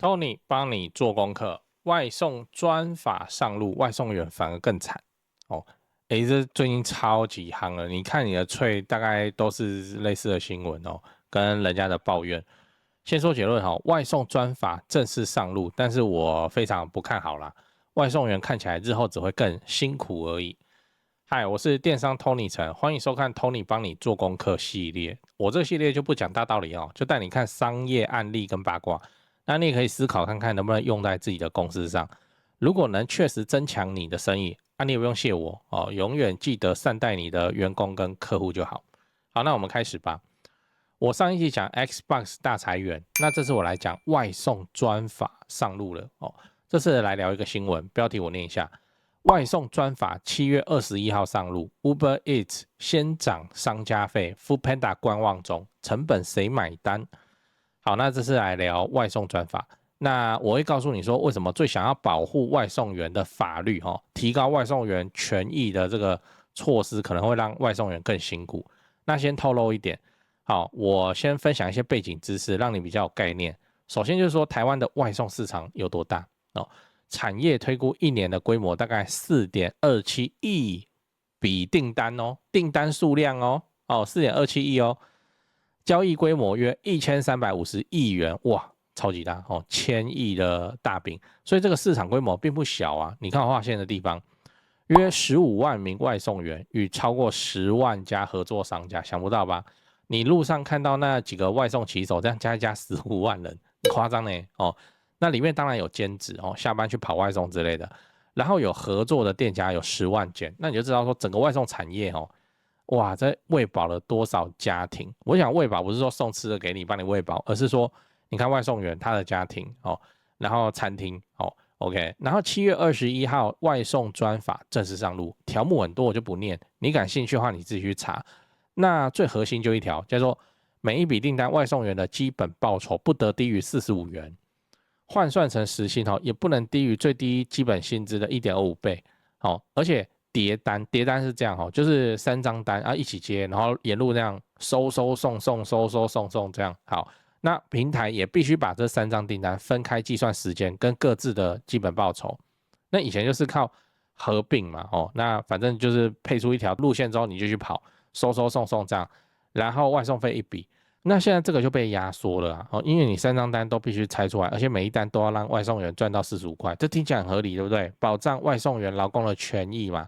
Tony 幫你做功課，外送專法上路，外送員反而更慘哦。這最近超級夯了，你看你的脆大概都是類似的新聞哦，跟人家的抱怨。先說結論哈，外送專法正式上路，但是我非常不看好啦。外送員看起來日後只會更辛苦而已。嗨，我是電商 Tony 陳，歡迎收看 Tony 幫你做功課系列。我這個系列就不講大道理哦，就帶你看商業案例跟八卦。那你也可以思考看看能不能用在自己的公司上。如果能確實增強你的生意，你也不用謝我哦，永遠記得善待你的員工跟客戶就好。好，那我們開始吧。我上一期講 Xbox 大裁員，那這次我來講外送專法上路了哦。這次來聊一個新聞，標題我念一下：外送專法7月21號上路 ，Uber Eats 先漲商家費 ，Foodpanda 觀望中，成本誰買單？好，那這次來聊外送專法。那我會告訴你說，為什麼最想要保護外送員的法律，提高外送員權益的這個措施，可能會讓外送員更辛苦。那先透露一點，好，我先分享一些背景知識，讓你比較有概念。首先就是說，台灣的外送市場有多大哦？產業推估一年的規模大概4.27億筆訂單哦，訂單數量哦，4.27億哦。交易規模約1350億元，哇，超級大哦，1000億的大餅，所以這個市場規模並不小啊。你看我劃線的地方，約15萬名外送員與超過10萬家合作商家，想不到吧？你路上看到那幾個外送騎手，這樣加一加15萬人，誇張呢哦。那裡面當然有兼職哦，下班去跑外送之類的，然後有合作的店家有10萬間，那你就知道說整個外送產業哦。哇，這餵飽了多少家庭？我想餵飽不是說送吃的給你，幫你餵飽，而是說你看外送員他的家庭哦，然後餐廳哦 ，OK， 然後7月21號外送專法正式上路，條目很多我就不念，你感興趣的話你自己去查。那最核心就一條，叫做每一筆訂單外送員的基本報酬不得低於45元，換算成時薪也不能低於最低基本薪資的 1.25 倍，而且疊單是這樣就是3張單一起接，然後沿路那樣收送這樣。好，那平台也必須把這3張訂單分開計算時間跟各自的基本報酬。那以前就是靠合併嘛，那反正就是配出一條路線之後你就去跑收送這樣，然後外送費一筆。那現在這個就被壓縮了因為你3張單都必須拆出來，而且每一單都要讓外送員賺到45塊，這聽起來很合理，對不對？保障外送員勞工的權益嘛。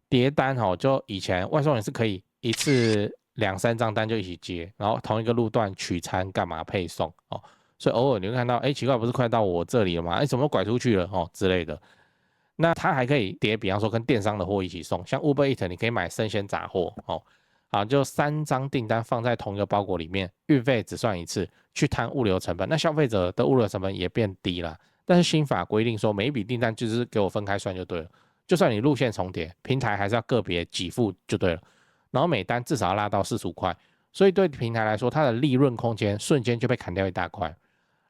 疊單就以前外送員是可以一次2-3張單就一起接，然後同一個路段取餐幹嘛配送所以偶爾你會看到奇怪，不是快到我這裡了嗎？怎麼拐出去了之類的。那它還可以疊，比方說跟電商的貨一起送，像 Uber Eats 你可以買生鮮雜貨好，就3張訂單放在同一個包裹裡面，運費只算一次，去攤物流成本，那消費者的物流成本也變低了。但是新法規定說，每一筆訂單就是給我分開算就對了。就算你路線重疊，平台還是要個別給付就對了。然後每單至少要拉到45塊，所以對平台來說，它的利潤空間瞬間就被砍掉一大塊。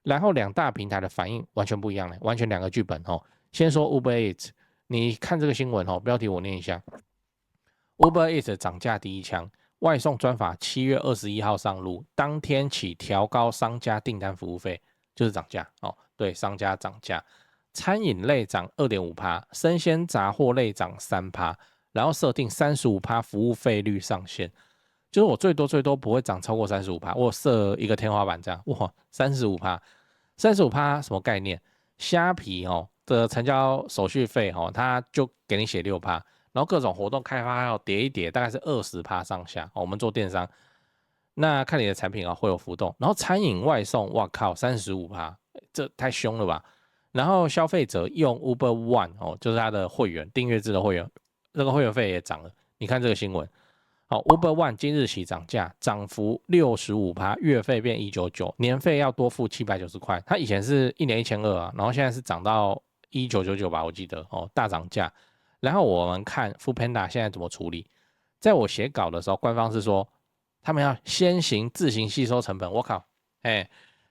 然後2大平台的反應完全不一樣，完全2個劇本先說 Uber Eats， 你看這個新聞標題我念一下。Uber Eats 漲價第一槍，外送專法7月21號上路，當天起調高商家訂單服務費，就是漲價對，商家漲價。餐飲類漲 2.5%， 生鮮雜貨類漲 3%， 然後設定 35% 服務費率上限，就是我最多不會漲超過 35%， 我設一個天花板這樣，哇 35% 什麼概念？蝦皮的成交手續費它就給你寫 6%， 然後各種活動開發要疊一疊，大概是 20% 上下我們做電商，那看你的產品會有浮動。然後餐飲外送，哇靠 35%， 這太兇了吧。然後消費者用 Uber One 就是他的會員訂閱制的會員，這個會員費也漲了。你看這個新聞，Uber One 今日起漲價，漲幅 65%， 月費變199，年費要多付790塊。它以前是1年1200啊，然後現在是漲到1999吧，我記得大漲價。然後我們看 Foodpanda 現在怎麼處理，在我寫稿的時候，官方是說他們要先行自行吸收成本。我靠，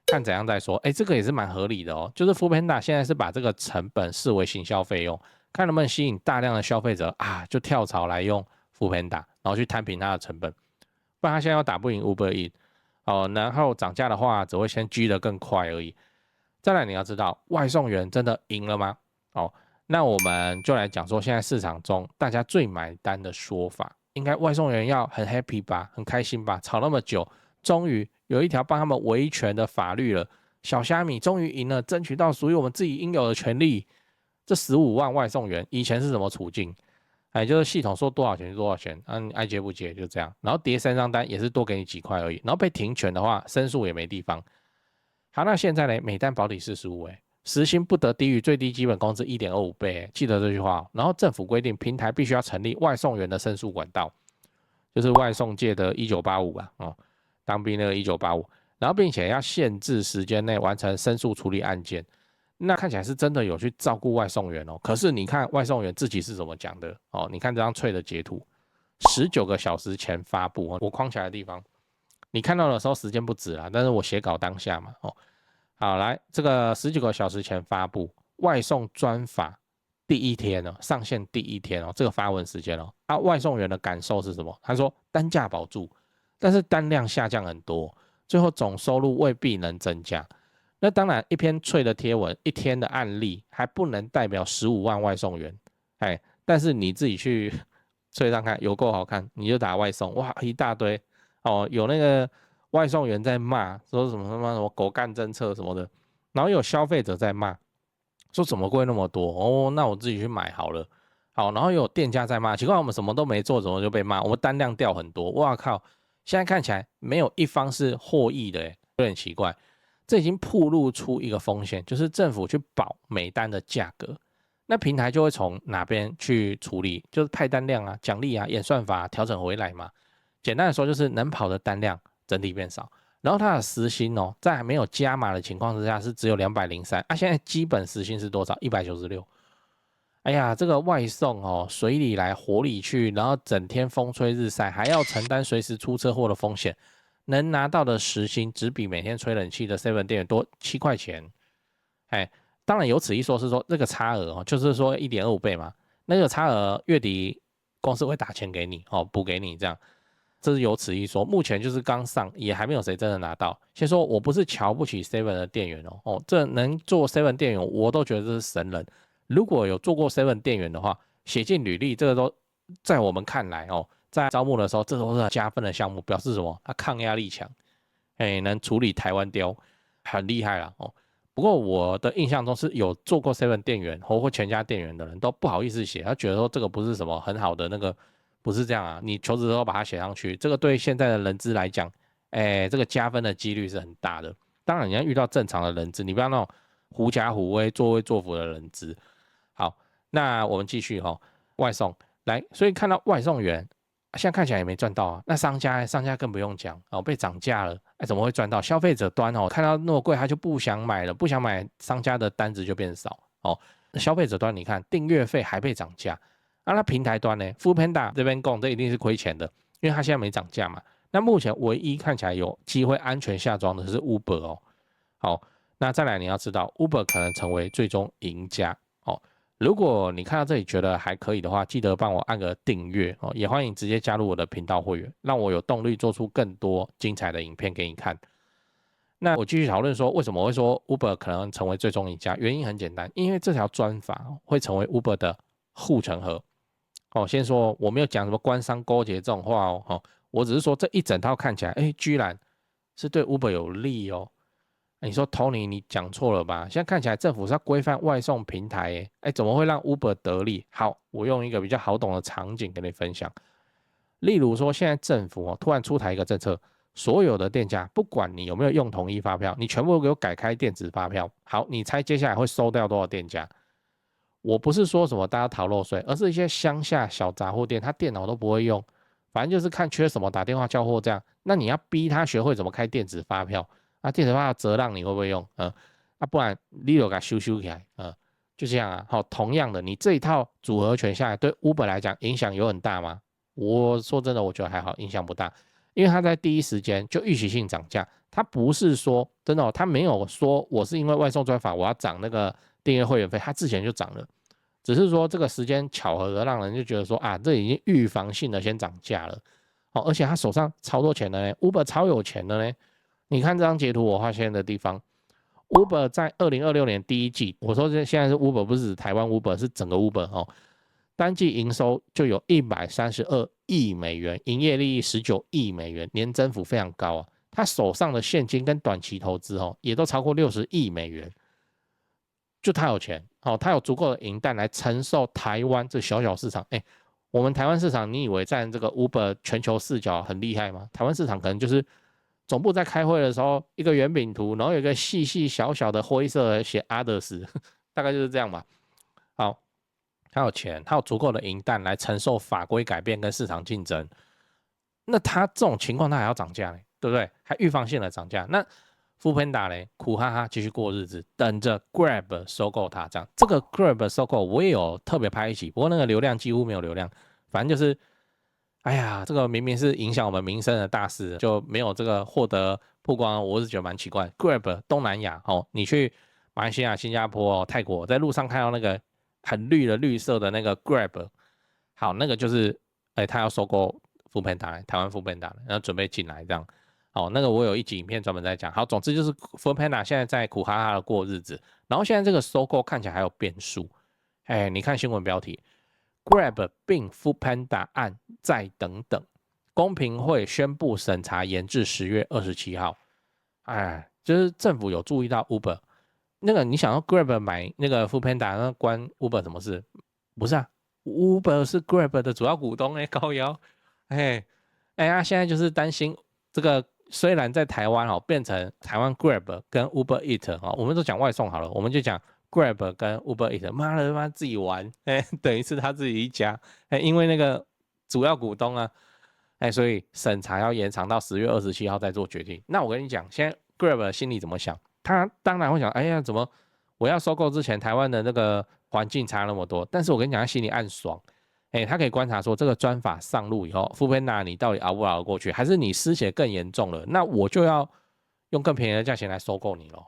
看怎樣再說，這個也是蠻合理的就是 Foodpanda 現在是把這個成本視為行銷費用，看能不能吸引大量的消費者就跳槽來用 Foodpanda， 然後去攤平它的成本，不然他現在要打不贏 Uber Eats 然後漲價的話只會先 G 得更快而已。再來你要知道，外送員真的贏了嗎？哦，那我們就來講說，現在市場中大家最買單的說法，應該外送員要很 happy 吧，很開心吧？吵那麼久，終於有一條幫他們維權的法律了，小蝦米終於贏了，爭取到屬於我們自己應有的權利。這15萬外送員以前是什麼處境？哎，就是系統說多少錢就多少錢，你愛接不接就這樣，然後疊3張單也是多給你幾塊而已，然後被停權的話，申訴也沒地方。好，那現在呢，每單保底45，時薪不得低於最低基本工資1.25倍，記得這句話。然後政府規定平台必須要成立外送員的申訴管道，就是外送界的1985吧，當兵那個1985，然後並且要限制時間內完成申訴處理案件。那看起來是真的有去照顧外送員哦，可是你看外送員自己是怎麼講的哦？你看這張脆的截圖，19個小時前發布，我框起來的地方，你看到的時候時間不止啦，但是我寫稿當下嘛，好，來這個19個小時前發布外送專法第一天哦，上線第一天哦，這個發文時間哦，外送員的感受是什麼？他說單價保住，但是單量下降很多，最後總收入未必能增加。那當然，一篇脆的貼文，一天的案例還不能代表15萬外送員，但是你自己去脆上看，有夠好看，你就打外送，哇，一大堆哦，有那個外送員在罵，說什麼狗幹政策什麼的，然後有消費者在罵，說怎麼貴那麼多哦，那我自己去買好了，好，然後有店家在罵，奇怪我們什麼都沒做，怎麼就被罵？我們單量掉很多，哇靠，現在看起來沒有一方是獲益的，有點奇怪。這已經暴露出一個風險，就是政府去保每單的價格，那平台就會從哪邊去處理？就是派單量啊、獎勵啊、演算法調整回來嘛。簡單的說，就是能跑的單量整體變少，然後它的時薪哦，在還沒有加碼的情況之下是只有203啊，現在基本時薪是多少？196。哎呀，這個外送哦，水裡來火裡去，然後整天風吹日曬，還要承擔隨時出車禍的風險。能拿到的時薪只比每天吹冷氣的 Seven 店員多7塊錢，當然有此一說，是說這個差額就是說1.25倍嘛，那個差額月底公司會打錢給你補給你這樣，這是有此一說。目前就是剛上，也還沒有誰真的拿到。先說我不是瞧不起 Seven 的店員這能做 Seven 店員，我都覺得這是神人。如果有做過 Seven 店員的話，寫進履歷，這個都在我們看來在招募的時候，這都是加分的項目，表示什麼？他抗壓力強，能處理台灣刁，很厲害啦不過我的印象中是有做過 Seven 店員或全家店員的人都不好意思寫，他覺得說這個不是什麼很好的那個，不是這樣啊。你求職的時候把它寫上去，這個對現在的人資來講，這個加分的幾率是很大的。當然你要遇到正常的人資，你不要那種狐假虎威、作威作福的人資。好，那我們繼續外送來，所以看到外送員。現在看起來也沒賺到啊，那商家更不用講被漲價了，怎麼會賺到？消費者端看到那麼貴，他就不想買了，不想買，商家的單子就變少消費者端你看訂閱費還被漲價，那平台端呢 ？Foodpanda 這邊供這一定是虧錢的，因為他現在沒漲價嘛。那目前唯一看起來有機會安全下莊的是 Uber 好，那再來你要知道 Uber 可能成為最終贏家如果你看到這裡覺得還可以的話，記得幫我按個訂閱也歡迎直接加入我的頻道會員，讓我有動力做出更多精彩的影片給你看。那我繼續討論說，為什麼我會說 Uber 可能成為最終贏家？原因很簡單，因為這條專法會成為 Uber 的護城河。先說我沒有講什麼官商勾結這種話我只是說這一整套看起來，居然是對 Uber 有利你說 Tony 你講錯了吧？現在看起來政府是要規範外送平台怎麼會讓 Uber 得利？好，我用一個比較好懂的場景跟你分享。例如說，現在政府突然出台一個政策，所有的店家不管你有沒有用統一發票，你全部給我改開電子發票。好，你猜接下來會收掉多少店家？我不是說什麼大家逃漏稅，而是一些鄉下小雜貨店，他電腦都不會用，反正就是看缺什麼打電話叫貨這樣。那你要逼他學會怎麼開電子發票。電子發票折讓你會不會用？不然你就給它修起來，就這樣啊。好，同樣的，你這一套組合拳下來，對 Uber 來講影響有很大嗎？我說真的，我覺得還好，影響不大，因為他在第一時間就預期性漲價，他不是說真的他沒有說我是因為外送專法我要漲那個訂閱會員費，他之前就漲了，只是說這個時間巧合的讓人就覺得說這已經預防性的先漲價了，而且他手上超多錢的呢 ，Uber 超有錢的呢。你看這張截圖，我發現的地方 Uber 在2026年第一季，我說現在是 Uber， 不是指台灣 Uber， 是整個 Uber 哦，單季營收就有132億美元，營業利益19億美元，年增幅非常高啊。他手上的現金跟短期投資哦，也都超過60億美元，就他有錢哦，他有足夠的銀弹來承受台灣這小小市場。我們台灣市場，你以為占這個 Uber 全球視角很厲害嗎？台灣市場可能就是總部在開會的時候，一個圓餅圖，然後有一個細細小小的灰色的寫 Others， 大概就是這樣吧。好，他有錢，他有足夠的銀彈來承受法規改變跟市场競爭。那他這種情況，他還要漲價呢，對不對？還預防性的漲價。那 Foodpanda 呢，苦哈哈繼續過日子，等着 Grab 收購它。這個 Grab 收購我也有特別拍一集，不過那個流量幾乎沒有流量。反正就是，哎呀，這個明明是影響我們民生的大事，就沒有這個獲得曝光，我是覺得蠻奇怪。Grab 東南亞哦，你去馬來西亞、新加坡、泰國，在路上看到那個很綠色的那個 Grab， 好，那個就是他要收購 Foodpanda， 台灣 Foodpanda， 然後準備進來這樣。好，那個我有一集影片專門在講。好，總之就是 Foodpanda 現在在苦哈哈的過日子，然後現在這個收購看起來還有變數。你看新聞標題 ，Grab 併 Foodpanda 案再等等，公平會宣布審查延至10月27號。就是政府有注意到 Uber， 那個你想要 Grab 買那個 Foodpanda， 那關 Uber 什麼事？不是啊 ，Uber 是 Grab 的主要股東靠腰。現在就是擔心這個。雖然在台灣變成台灣 Grab 跟 Uber Eat 我們都講外送好了，我們就講 Grab 跟 Uber Eat， 媽的他媽自己玩，等於是他自己一家，因為那個主要股東啊，所以審查要延長到10月27號再做決定。那我跟你講，現在 Grab 心裡怎麼想？他當然會想，哎呀，怎麼我要收購之前台灣的那個環境差那麼多？但是我跟你講，他心裡暗爽。他可以觀察說，這個專法上路以後 ，Foodpanda 你到底熬不熬得過去，還是你失血更嚴重了？那我就要用更便宜的價錢來收購你咯。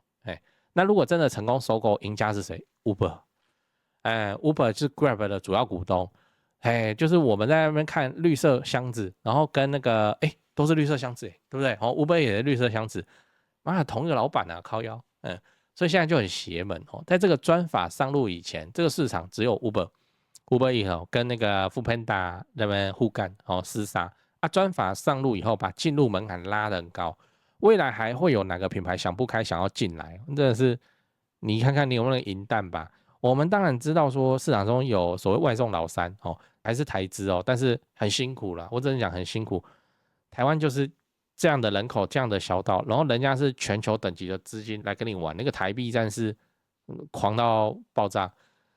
那如果真的成功收購，贏家是誰 ？Uber，Uber 是 Grab 的主要股東，就是我們在那邊看綠色箱子，然後跟那個都是綠色箱子，對不對？Uber 也是綠色箱子，媽的，同一個老闆啊，靠腰，所以現在就很邪門在這個專法上路以前，這個市場只有 Uber Eats 跟那個 Foodpanda 那邊互幹廝殺啊，專法上路以後，把進入門檻拉得很高，未來還會有哪個品牌想不開想要進來？真的是你看看你有沒有銀彈吧？我們當然知道說市場中有所謂外送老三還是台資但是很辛苦啦，我只能講很辛苦。台灣就是這樣的人口，這樣的小島，然後人家是全球等級的資金來跟你玩，那個台幣戰是狂到爆炸，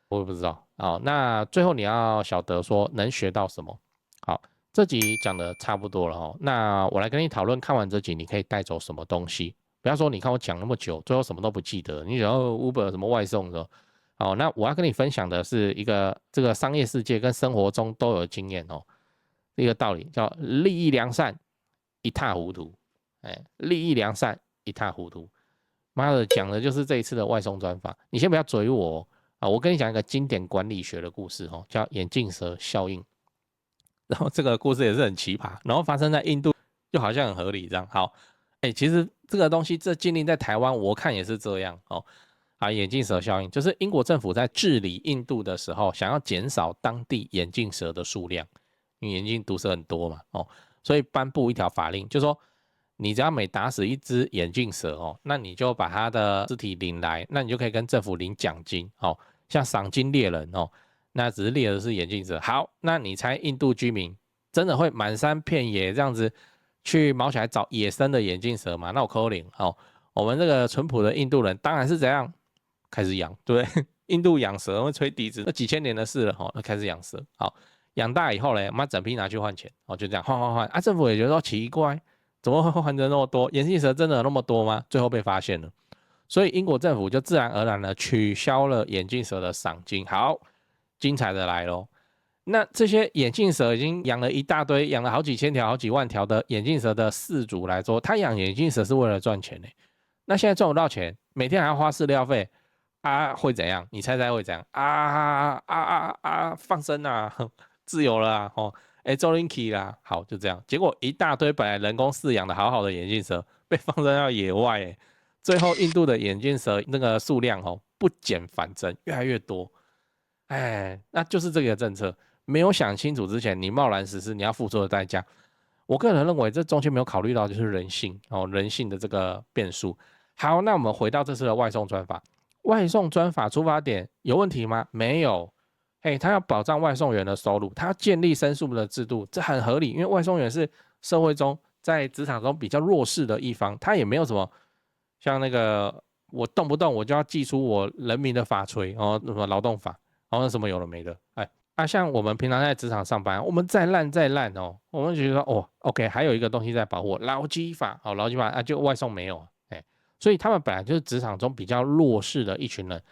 我也不知道。好，那最後你要曉得說能學到什麼？好，這集講的差不多了那我來跟你討論，看完這集你可以帶走什麼東西？不要說你看我講那麼久，最後什麼都不記得。你想要 Uber 什麼外送的？好，那我要跟你分享的是一個這個商業世界跟生活中都有經驗一個道理叫利益良善，一塌糊塗。利益良善，一塌糊塗。媽的，講的就是這一次的外送專法。你先不要嘴我我跟你講一個經典管理學的故事叫眼鏡蛇效應。然後這個故事也是很奇葩，然後發生在印度，又好像很合理這樣。好，其實這個東西這禁令在台灣，我看也是這樣眼鏡蛇效應就是英國政府在治理印度的時候，想要減少當地眼鏡蛇的數量，因為眼鏡毒蛇很多嘛所以頒布一條法令，就是說你只要每打死一隻眼鏡蛇那你就把它的屍體領來，那你就可以跟政府領獎金像賞金獵人那只是獵的是眼鏡蛇。好，那你猜印度居民真的會滿山遍野這樣子去毛起來找野生的眼鏡蛇嗎？那我扣零我們這個淳樸的印度人當然是怎樣開始養，對不對？印度養蛇會吹笛子，那幾千年的事了那開始養蛇。好，養大以後呢，媽整批拿去換錢就這樣換啊，政府也覺得說奇怪，怎麼會換成那麼多？眼鏡蛇真的有那麼多嗎？最後被發現了，所以英國政府就自然而然的取消了眼鏡蛇的賞金。好，精彩的來咯，那這些眼鏡蛇已經養了一大堆，養了好幾千條、好幾萬條的眼鏡蛇的飼主來說，他養眼鏡蛇是為了賺錢那現在賺不到錢，每天還要花飼料費會怎樣？你猜猜會怎樣？放生自由了周林奇啦，好，就這樣。結果一大堆本來人工飼養的好好的眼鏡蛇被放生到野外最後印度的眼鏡蛇那個數量不減反增，越來越多。哎，那就是這個政策沒有想清楚之前，你貿然實施，你要付出的代價。我個人認為，這中間沒有考慮到就是人性人性的這個變數。好，那我們回到這次的外送專法，外送專法出發點有問題嗎？沒有。他要保障外送員的收入，他要建立申訴的制度，這很合理，因為外送員是社會中在職場中比較弱勢的一方，他也沒有什麼像那個我動不動我就要祭出我人民的法錘什麼勞動法什麼有的沒的。像我們平常在職場上班，我們再爛我們覺得說OK 還有一個東西在保護勞基法勞基法就外送沒有所以他們本來就是職場中比較弱勢的一群人，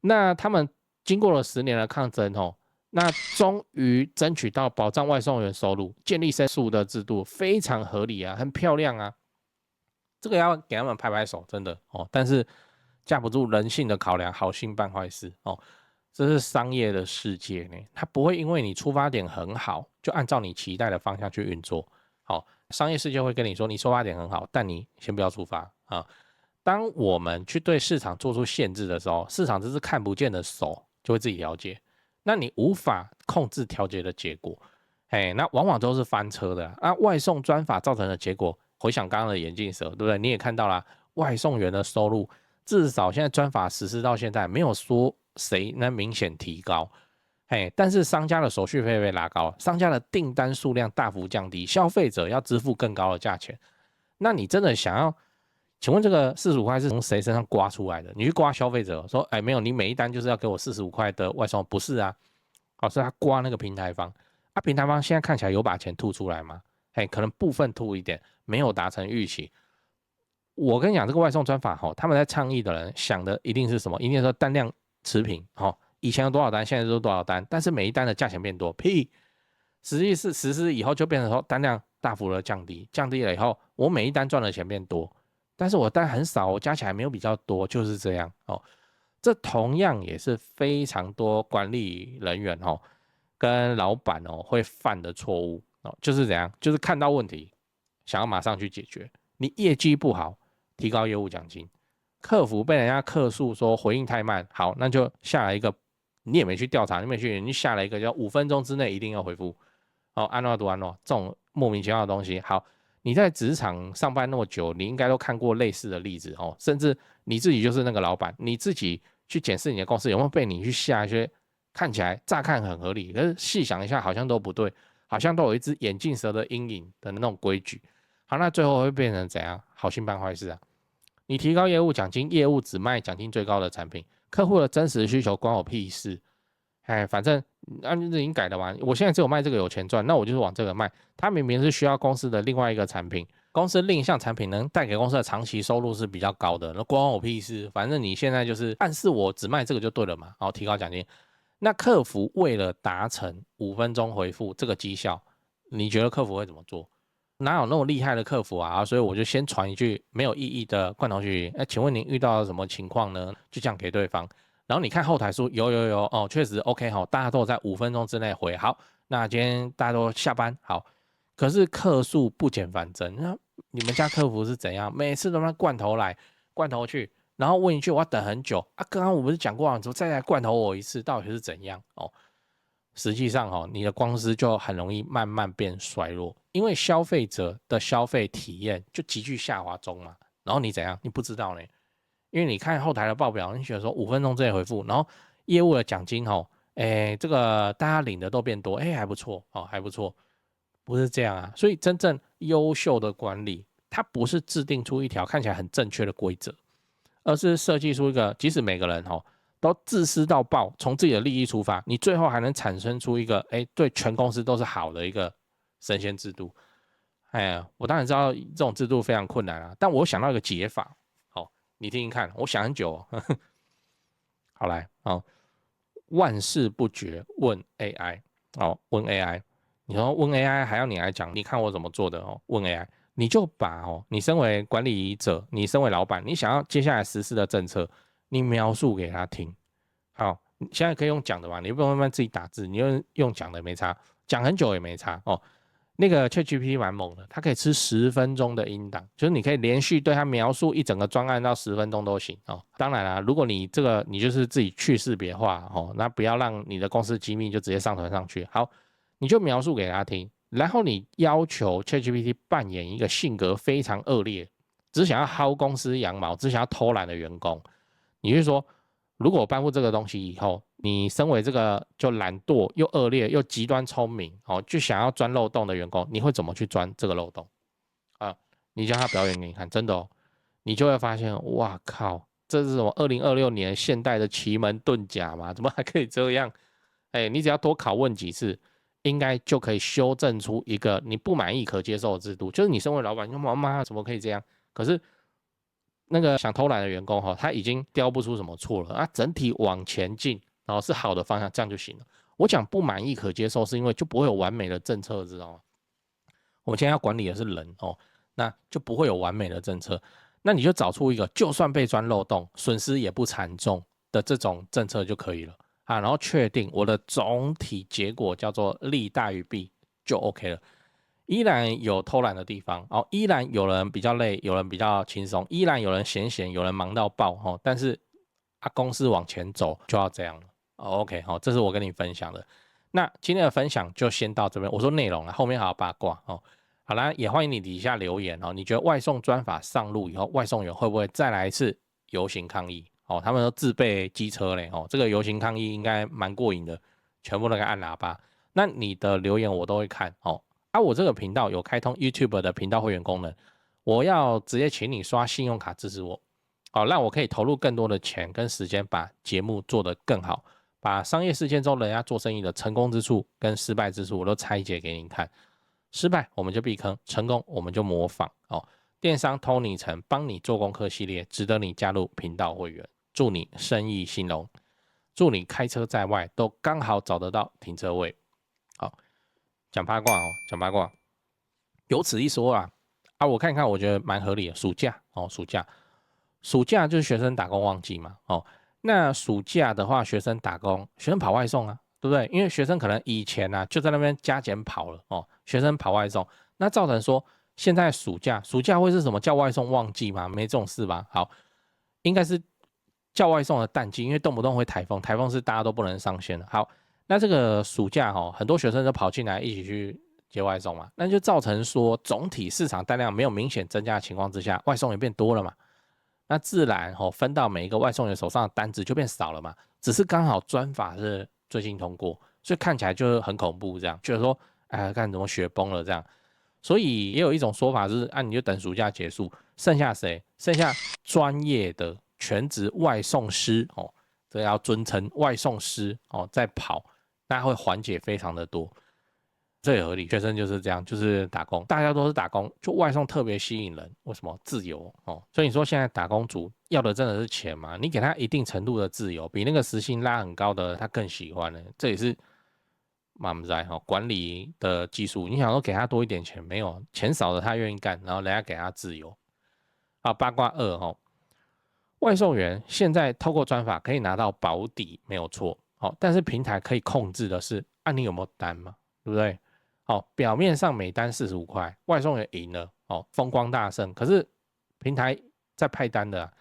那他們經過了10年的抗爭那終於爭取到保障外送員收入，建立申訴的制度，非常合理啊，很漂亮啊，這個要給他們拍拍手，真的但是架不住人性的考量，好心辦壞事這是商業的世界呢，它不會因為你出發點很好，就按照你期待的方向去運作。商業世界會跟你說，你出發點很好，但你先不要出發啊。當我們去對市場做出限制的時候，市场這是看不見的手，就會自己調節。那你無法控制調節的結果，那往往都是翻車的啊。外送專法造成的結果，回想剛剛的眼鏡蛇，對不對？你也看到了，外送員的收入至少現在專法實施到現在，沒有說誰能明顯提高，但是商家的手續費被拉高，商家的訂單數量大幅降低，消費者要支付更高的價錢。那你真的想要？請問這個45塊是從誰身上刮出來的？你去刮消費者說，沒有，你每一單就是要給我45塊的外送，不是啊？是他刮那個平台方啊，平台方現在看起來有把錢吐出來嗎？可能部分吐一點，沒有達成預期。我跟你講，這個外送專法他們在倡議的人想的一定是什麼？一定是說單量持平以前有多少單，現在就是多少單，但是每一單的價錢變多，屁！實際是實施以後就变成說單量大幅的降低，降低了以後，我每一單賺的錢變多。但是我單很少，我加起来沒有比較多，就是這樣這同樣也是非常多管理人員跟老闆會犯的錯誤就是怎樣？就是看到問題，想要馬上去解決。你業績不好，提高業務獎金；客服被人家客訴說回應太慢，好，那就下來一個，你也沒去調查，你沒去，你下來一個叫5分鐘之內一定要回復。安諾讀安諾，這種莫名其妙的東西，好。你在職場上班那麼久，你應該都看過類似的例子甚至你自己就是那個老闆，你自己去檢視你的公司有沒有被你去下一些看起來乍看很合理，可是細想一下好像都不對，好像都有一隻眼鏡蛇的陰影的那種規矩。好，那最後會變成怎樣？好心辦壞事啊！你提高業務獎金，業務只賣獎金最高的產品，客戶的真實需求關我屁事。反正已經改了嘛，我現在只有賣這個有錢賺，那我就是往這個賣。它明明是需要公司的另外一個產品，公司另一項產品能帶給公司的長期收入是比較高的，那關我屁事。反正你現在就是暗示我只賣這個就對了嘛，然後提高獎金。那客服為了達成5分鐘回復這個績效，你覺得客服會怎麼做？哪有那麼厲害的客服啊？所以我就先傳一句沒有意義的罐頭訊息，請問您遇到了什麼情況呢？就這樣給對方。然後你看後台數有確實 OK 大家都在5分鐘之內回好，那今天大家都下班好，可是客數不減反增，那你們家客服是怎樣？每次都拿罐頭來罐頭去，然後問一句我要等很久啊，剛剛我不是講過了，怎麼再來罐頭我一次，到底是怎樣實際上你的公司就很容易慢慢變衰弱，因為消費者的消費體驗就急劇下滑中嘛，然後你怎樣？你不知道呢？因為你看後台的報表，你覺得說5分鐘之內回復，然後業務的獎金這個大家領的都變多，還不錯還不錯，不是這樣啊。所以真正優秀的管理，它不是制定出一條看起來很正確的規則，而是設計出一個，即使每個人都自私到爆，從自己的利益出發，你最後還能產生出一個對全公司都是好的一個神仙制度。我當然知道這種制度非常困難啊，但我想到一個解法。你聽聽看，我想很久好來萬事不絕問 AI 問 AI， 你說問 AI 還要你來講，你看我怎麼做的問 AI， 你就把你身為管理者，你身為老闆，你想要接下來實施的政策，你描述給他聽。好，現在可以用講的嘛，你不用慢慢自己打字，你用講的沒差，講很久也沒差那個 ChatGPT 蠻猛的，它可以吃10分鐘的音檔，就是你可以連續對它描述一整個專案到10分鐘都行哦。當然啦，如果你這個你就是自己去識別化哦，那不要讓你的公司機密就直接上傳上去。好，你就描述給他聽，然後你要求 ChatGPT 扮演一個性格非常惡劣，只想要薅公司羊毛，只想要偷懶的員工。你就說，如果我頒布這個東西以後，你身為這個就懶惰又惡劣又極端聰明哦，就想要鑽漏洞的員工，你會怎麼去鑽這個漏洞啊？你叫他表演給你看，真的哦，你就會發現，哇靠，這是什麼2026年現代的奇門遁甲嗎？怎麼還可以這樣？哎，你只要多拷問幾次，應該就可以修正出一個你不滿意可接受的制度。就是你身為老闆，你說媽怎麼可以這樣？可是那個想偷懶的員工哈，他已經雕不出什麼錯了啊，整體往前進。然後是好的方向，這樣就行了。我講不滿意可接受，是因為就不會有完美的政策，知道嗎？我們現在要管理的是人哦，那就不會有完美的政策。那你就找出一個，就算被鑽漏洞，損失也不慘重的這種政策就可以了啊。然後確定我的總體結果叫做利大於弊，就 OK 了。依然有偷懶的地方哦，依然有人比較累，有人比較輕鬆，依然有人閒，有人忙到爆哦，但是公司往前走就要這樣了。OK， 好，這是我跟你分享的。那今天的分享就先到這邊。我說內容了，後面還有八卦哦。好啦，也歡迎你底下留言哦。你覺得外送專法上路以後，外送員會不會再來一次遊行抗議？哦，他們都自備機車嘞哦，這個遊行抗議應該蠻過癮的，全部那個按喇叭。那你的留言我都會看哦。我這個頻道有開通 YouTube 的頻道會員功能，我要直接請你刷信用卡支持我，好，讓我可以投入更多的錢跟時間，把節目做得更好。把商業事件中人家做生意的成功之處跟失敗之處，我都拆解給您看。失敗我們就避坑，成功我們就模仿哦。電商通你城幫你做功課系列，值得你加入頻道會員。祝你生意興隆，祝你開車在外都剛好找得到停車位。好，講八卦哦，講八卦。有此一說啊，我看看，我覺得蠻合理的。暑假哦，暑假就是學生打工旺季嘛哦。那暑假的話，學生打工，學生跑外送啊，對不對？因為學生可能以前啊就在那邊加減跑了哦，學生跑外送，那造成說現在暑假會是什麼叫外送旺季嗎？沒這種事吧？好，應該是叫外送的淡季，因為動不動會颱風，颱風是大家都不能上線的。好，那這個暑假很多學生都跑進來一起去接外送嘛，那就造成說總體市場單量沒有明顯增加的情況之下，外送也變多了嘛。那自然分到每一個外送員手上的單子就變少了嘛，只是剛好專法是最近通過，所以看起來就很恐怖這樣，覺得說看怎麼雪崩了這樣，所以也有一種說法是你就等暑假結束，剩下誰？剩下專業的全職外送師這個要尊稱外送師在跑，那會緩解非常的多。這也合理，學生就是這樣，就是打工，大家都是打工，就外送特別吸引人。為什麼？自由哦。所以你說現在打工族要的真的是錢嗎？你給他一定程度的自由，比那個時薪拉很高的他更喜歡呢。這也是不知道管理的技術。你想說給他多一點錢，沒有，錢少的他願意幹，然後人家給他自由。八卦2外送員現在透過專法可以拿到保底，沒有錯。但是平台可以控制的是你有沒有單嘛，對不對？表面上每單45塊，外送員贏了，風光大勝。可是平台在派單的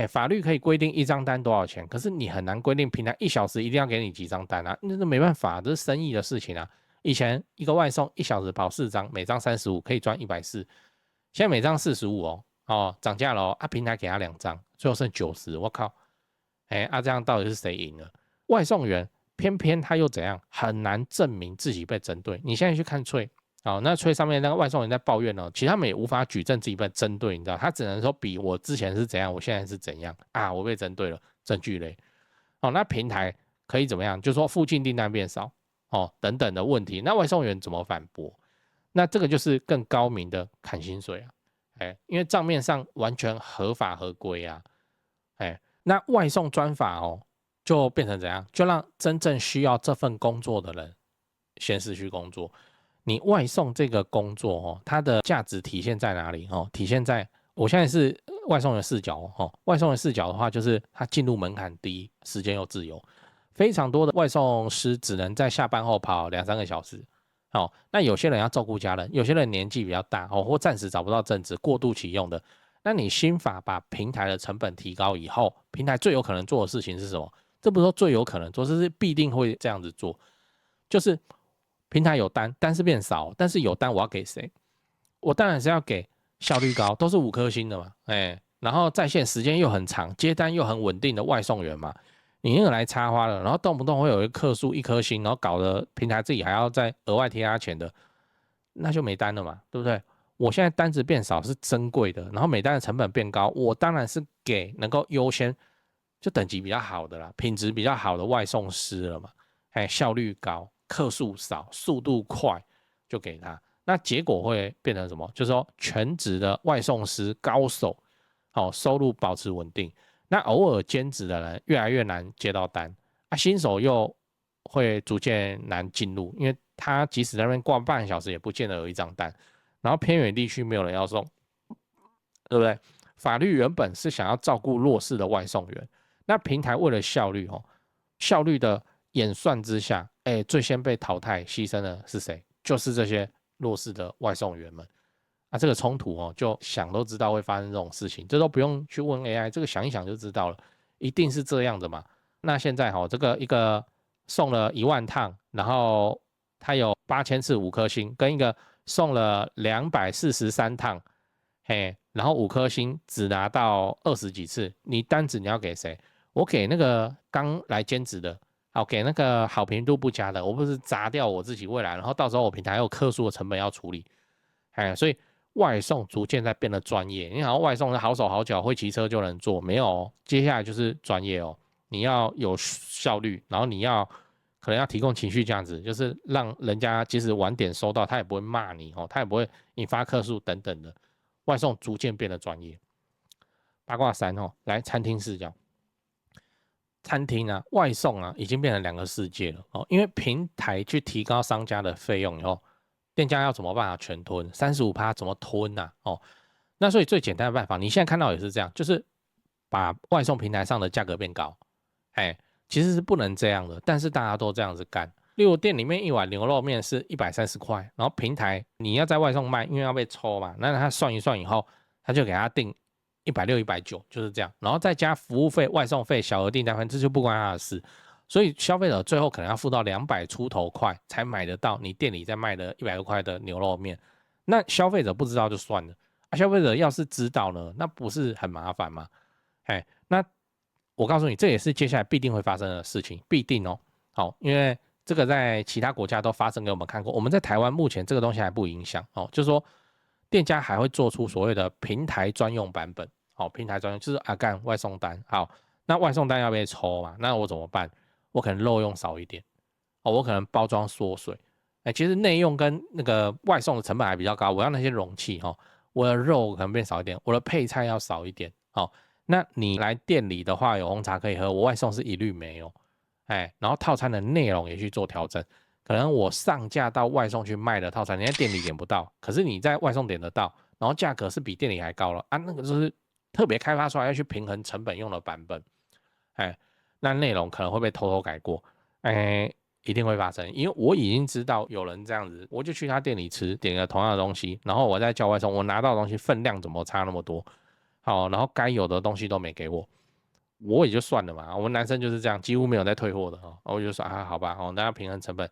法律可以規定一張單多少錢，可是你很難規定平台1小時一定要給你幾張單啊，那沒辦法，這是生意的事情啊。以前一個外送1小時跑4張，每張35，可以賺140，現在每張45漲價了平台給他2張，最後剩90，我靠，這樣到底是誰贏了？外送員。偏偏他又怎樣，很難證明自己被針對。你現在去看脆，那脆上面那個外送員在抱怨其實他們也無法舉證自己被針對，你知道，他只能說比我之前是怎樣，我現在是怎樣我被針對了，證據嘞。那平台可以怎麼樣？就說附近訂單變少，等等的問題，那外送員怎麼反駁？那這個就是更高明的砍薪水因為賬面上完全合法合規啊，那外送專法就變成怎樣？就讓真正需要這份工作的人先是去工作。你外送這個工作它的價值體現在哪裡？體現在我現在是外送員視角外送員視角的話，就是他進入門檻低，時間又自由。非常多的外送師只能在下班後跑2-3個小時，好，那有些人要照顧家人，有些人年紀比較大哦，或暫時找不到正職，過渡期用的。那你新法把平台的成本提高以後，平台最有可能做的事情是什麼？這不是說最有可能做，這是必定會這樣子做。就是平台有單，單是變少，但是有單我要給誰？我當然是要給效率高，都是5顆星的嘛，然後在線時間又很長，接單又很穩定的外送員嘛。你那個來插花了，然後動不動會有一客訴1顆星，然後搞得平台自己還要再額外貼他錢的，那就沒單了嘛，對不對？我現在單子變少是珍貴的，然後每單的成本變高，我當然是給能夠優先就等級比較好的啦，品質比較好的外送師了嘛，效率高，客數少，速度快，就給他。那結果會變成什麼？就是說全職的外送師高手，收入保持穩定。那偶爾兼職的人越來越難接到單啊，新手又會逐漸難進入，因為他即使在那邊掛半小時，也不見得有一張單。然後偏遠地區沒有人要送，對不對？法律原本是想要照顧弱勢的外送員，那平台為了效率，效率的演算之下，最先被淘汰犧牲的是誰？就是這些弱勢的外送員們。啊，這個衝突就想都知道會發生這種事情，這都不用去問 AI， 這個想一想就知道了，一定是這樣的嘛。那現在這個一個送了1萬趟，然後他有8000次5顆星，跟一個送了243趟，然後5顆星只拿到20幾次，你單子你要給誰？我給那個剛來兼職的，好，給那個好評度不佳的，我不是砸掉我自己未來，然後到時候我平台還有客訴的成本要處理，所以外送逐漸在變得專業。你好像外送是好手好腳，會騎車就能做，沒有哦，接下來就是專業哦，你要有效率，然後你要可能要提供情緒價值，就是讓人家即使晚點收到，他也不會罵你哦，他也不會引發客訴等等的。外送逐漸變得專業。八卦3哦，來餐廳視角。餐廳啊，外送啊，已經變成2個世界了哦。因為平台去提高商家的費用以後，店家要怎麼辦法全吞？35%怎麼吞啊？哦，那所以最簡單的辦法，你現在看到也是這樣，就是把外送平台上的價格變高。其實是不能這樣的，但是大家都這樣子幹。例如店裡面一碗牛肉麵是130塊，然後平台你要在外送賣，因為要被抽嘛，那他算一算以後，他就給他定160、190，就是這樣，然後再加服務費、外送費、小額訂單費，這就不關他的事。所以消費者最後可能要付到200出頭塊才買得到你店裡在賣的100多塊的牛肉麵。那消費者不知道就算了，消費者要是知道呢，那不是很麻煩嗎？那我告訴你，這也是接下來必定會發生的事情，必定哦。好，因為這個在其他國家都發生給我們看過，我們在台灣目前這個東西還不影響哦，就是說店家還會做出所謂的平台專用版本，好，平台專用就是幹外送單，好，那外送單要被抽嘛，那我怎麼辦？我可能肉用少一點，我可能包裝縮水，其實內用跟那個外送的成本還比較高，我要那些容器我的肉可能變少一點，我的配菜要少一點，那你來店裡的話有紅茶可以喝，我外送是一律沒有。然後套餐的內容也去做調整，可能我上架到外送去賣的套餐，你在店裡點不到，可是你在外送點得到，然後價格是比店裡還高了啊，那個就是特別開發出來要去平衡成本用的版本，那內容可能會被偷偷改過，一定會發生，因為我已經知道有人這樣子，我就去他店裡吃，點個同樣的東西，然後我再叫外送，我拿到的東西分量怎麼差那麼多，好，然後該有的東西都沒給我也就算了嘛，我們男生就是這樣，幾乎沒有在退貨的我就說好吧，大家平衡成本，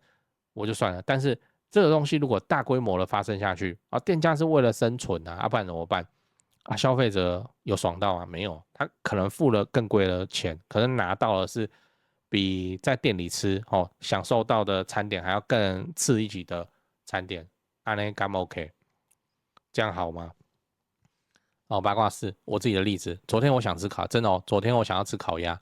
我就算了。但是這個東西如果大規模的發生下去，店家是為了生存不然怎麼辦？消費者有爽到嗎？沒有，他可能付了更貴的錢，可能拿到的是比在店裡吃享受到的餐點還要更次一級的餐點，這樣敢 OK？ 這樣好嗎？八卦4，我自己的例子。昨天我想吃真的昨天我想要吃烤鴨，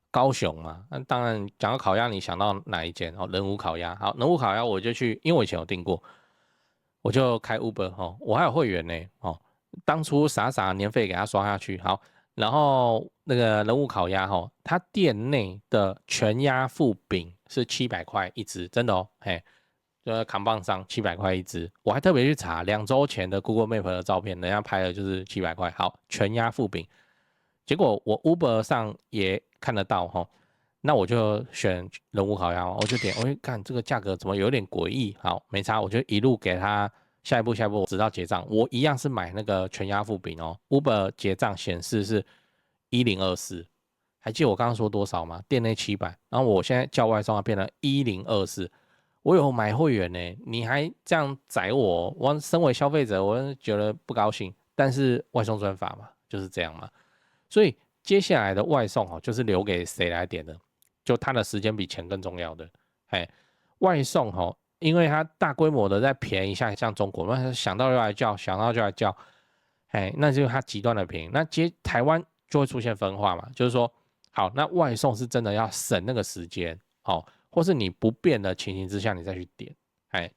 高雄嘛，那當然講到烤鴨，你想到哪一間？仁武烤鴨。好，仁武烤鴨我就去，因為我以前有訂過，我就開 Uber 我還有會員呢當初傻年費給他刷下去，好，然後那個仁武烤鴨他店內的全鴨腹餅是700塊一隻，真的就扛棒上700塊一隻，我還特別去查2週前的 Google Map 的照片，人家拍的就是700塊。好，全鴨腹餅，結果我 Uber 上也看得到那我就選人無烤鴨，我就點，我看這個價格怎麼有點詭異，好，沒差，我就一路給他下一步，直到結賬，我一樣是買那個全鴨腹餅哦 ，Uber 結賬顯示是1024，還記得我剛剛說多少嗎？店內700，然後我現在叫外送變成1024，我有買會員呢，你還這樣宰我，我身為消費者，我覺得不高興，但是外送專法嘛，就是這樣嘛，所以接下來的外送哦，就是留給誰來點的。就他的時間比錢更重要的，外送吼，因為他大規模的在便宜，像中國，那想到就來叫，想到就來叫，那就是他極端的便宜。那台灣就會出現分化嘛，就是說，好，那外送是真的要省那個時間，或是你不便的情形之下，你再去點，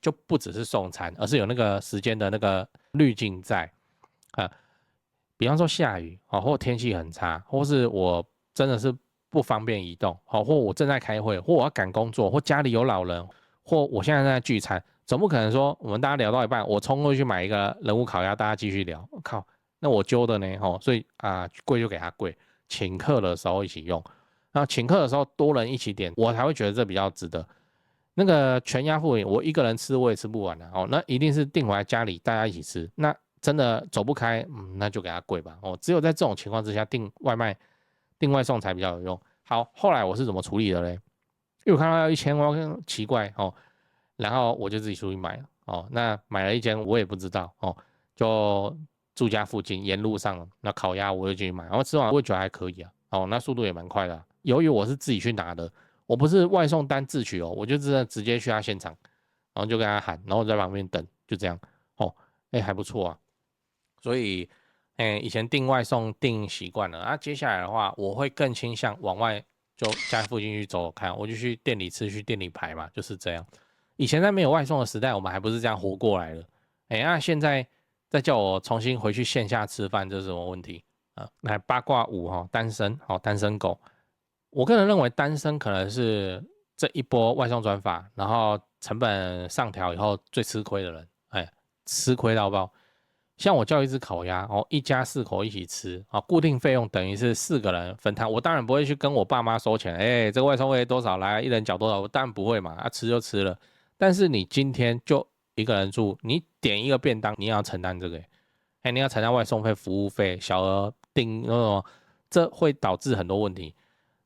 就不只是送餐，而是有那個時間的那個濾鏡在，比方說下雨，或天氣很差，或是我真的是不方便移動，或我正在開會，或我要趕工作，或家裡有老人，或我現在正在聚餐，總不可能說我們大家聊到一半，我衝過去買一個人無烤鴨，大家繼續聊，靠，那我揪的呢，所以貴就給他貴，請客的時候一起用，那請客的時候多人一起點，我才會覺得這比較值得。那個全鴨腹餅，我一個人吃我也吃不完的，那一定是訂回來家裡大家一起吃，那真的走不開，那就給他貴吧，只有在這種情況之下訂外送才比較有用。好，後來我是怎麼處理的嘞？因為我看到要1000，我奇怪然後我就自己出去買那買了一間我也不知道就住家附近沿路上，那烤鴨我就進去買，然後吃完我也覺得還可以啊，那速度也蠻快的由於我是自己去拿的，我不是外送單自取我就直接去他現場，然後就跟他喊，然後我在旁邊等，就這樣還不錯啊。所以以前訂外送訂習慣了接下來的話我會更傾向往外就家附近去走看，我就去店裡吃，去店裡排嘛，就是這樣。以前在沒有外送的時代，我們還不是這樣活過來的。那現在再叫我重新回去線下吃飯，這是什麼問題來八卦5單身狗，我個人認為單身可能是這一波外送轉法，然後成本上調以後最吃虧的人，吃虧到爆。像我叫一隻烤鴨一家4口一起吃固定費用等於是4個人分攤，我當然不會去跟我爸媽收錢，這個外送費多少來，一人繳多少，我當然不會嘛，吃就吃了。但是你今天就一個人住，你點一個便當，你也要承擔這個，你要承擔外送費、服務費、小額訂那種，這會導致很多問題。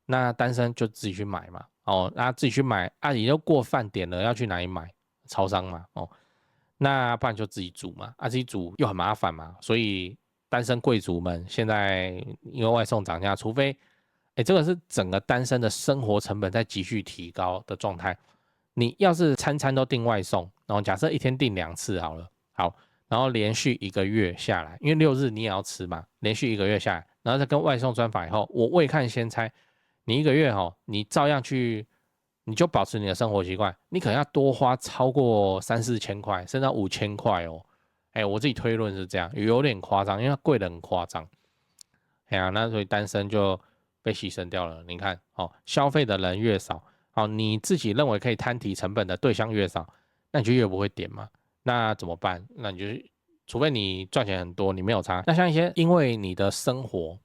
那單身就自己去買嘛，那自己去買你就過飯點了，要去哪裡買？超商嘛，那不然就自己煮嘛，自己煮又很麻煩嘛，所以單身貴族們現在因為外送漲價，除非這個是整個單身的生活成本在急劇提高的狀態。你要是餐餐都訂外送，然後假設一天訂2次好了，好，然後連續1個月下來，因為6日你也要吃嘛，連續1個月下來，然後再跟外送專法以後，我未看先猜，你1個月你照樣去。你就保持你的生活習慣，你可能要多花超過3-4千塊，甚至到5000塊我自己推論是這樣，有點誇張，因為它貴得很誇張。那所以單身就被犧牲掉了。你看消費的人越少，你自己認為可以攤提成本的對象越少，那你就越不會點嘛。那怎麼辦？那你就除非你賺錢很多，你沒有差。那像一些因為你的生活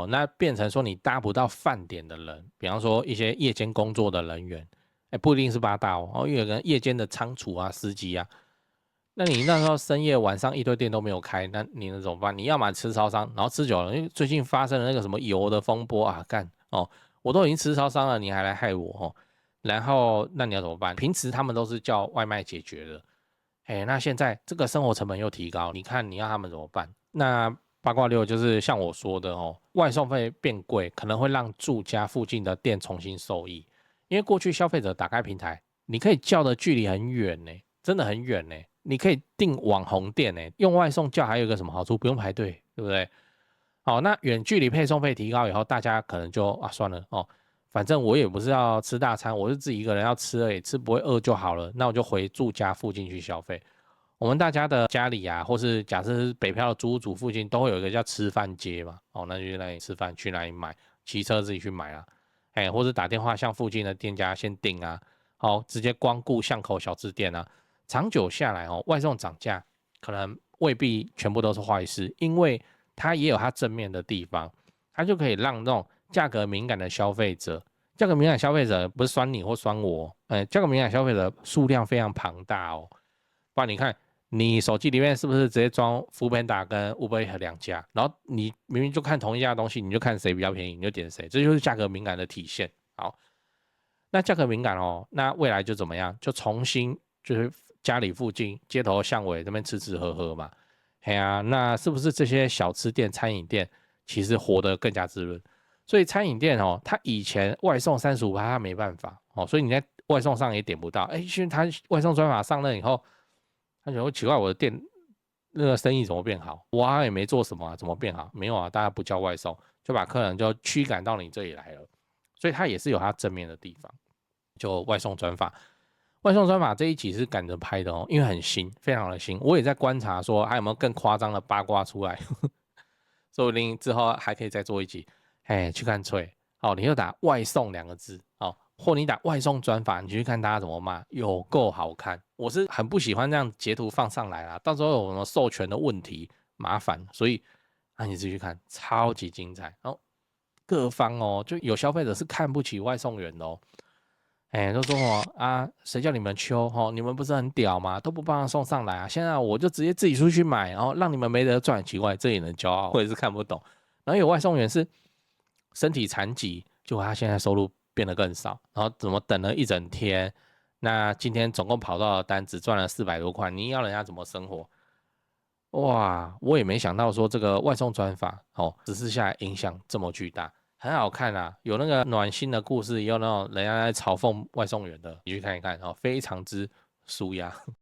那變成說你搭不到飯點的人，比方說一些夜間工作的人員，不一定是八大因為有人夜間的倉儲司機那你那時候深夜晚上一堆店都沒有開，那你能怎麼辦？你要麼吃超商，然後吃久了，因為最近發生了那個什麼油的風波我都已經吃超商了，你還來害我然後那你要怎麼辦？平時他們都是叫外賣解決的，那現在這個生活成本又提高，你看你要他們怎麼辦？那八卦6就是像我說的外送費變貴，可能會讓住家附近的店重新受益。因為過去消費者打開平台，你可以叫的距離很遠呢，真的很遠呢。你可以訂網紅店呢，用外送叫還有一個什麼好處？不用排隊，對不對？那遠距離配送費提高以後，大家可能就算了反正我也不是要吃大餐，我是自己一個人要吃而已，吃不會餓就好了。那我就回住家附近去消費。我們大家的家裡或是假設是北漂的租屋族附近，都會有一個叫吃飯街嘛，那就去那裡吃飯，去哪裡買？騎車自己去買啦。或者打電話向附近的店家先訂直接光顧巷口小吃店長久下來外送漲價可能未必全部都是壞事，因為它也有它正面的地方，它就可以讓那種價格敏感的消費者價格敏感消費者不是酸你或酸我，價格敏感消費者數量非常龐大哦。不然你看，你手機裡面是不是直接裝 Foodpanda 跟 Uber Eats 兩家？然後你明明就看同一家東西，你就看誰比較便宜，你就點誰，這就是價格敏感的體現。好，那價格敏感哦，那未來就怎麼樣？就重新就是家裡附近街頭巷尾這邊吃吃喝喝嘛。嘿啊，那是不是這些小吃店、餐飲店其實活得更加滋潤？所以餐飲店哦，它以前外送35%，它沒辦法哦，所以你在外送上也點不到。因為它外送專法上任以後，他覺得奇怪，我的店那個生意怎麼變好？我好像也沒做什麼啊，怎麼變好？沒有啊，大家不叫外送，就把客人就驅趕到你這裡來了。所以它也是有它正面的地方。就外送專法，外送專法這一集是趕着拍的哦，因為很新，非常的新。我也在觀察說還有沒有更誇張的八卦出來，說不定之後還可以再做一集。去看脆，你就打外送2個字，或你打外送專法，你去看大家怎麼罵，有夠好看。我是很不喜歡這樣截圖放上來啦，到時候有什麼授權的問題麻煩，所以你自己去看，超級精彩。各方就有消費者是看不起外送員的都說誰叫你們秋你們不是很屌嗎？都不幫他送上來啊！現在我就直接自己出去買，然後讓你們沒得賺，奇怪，這也能驕傲？我也是看不懂。然後有外送員是身體殘疾，結果他現在收入變得更少，然後怎麼等了一整天，那今天總共跑到的單只賺了400多塊，你要人家怎麼生活？哇，我也沒想到說這個外送專法實施下來影響這麼巨大，很好看啊，有那個暖心的故事，也有那種人家在嘲諷外送員的，你去看一看，非常之紓壓。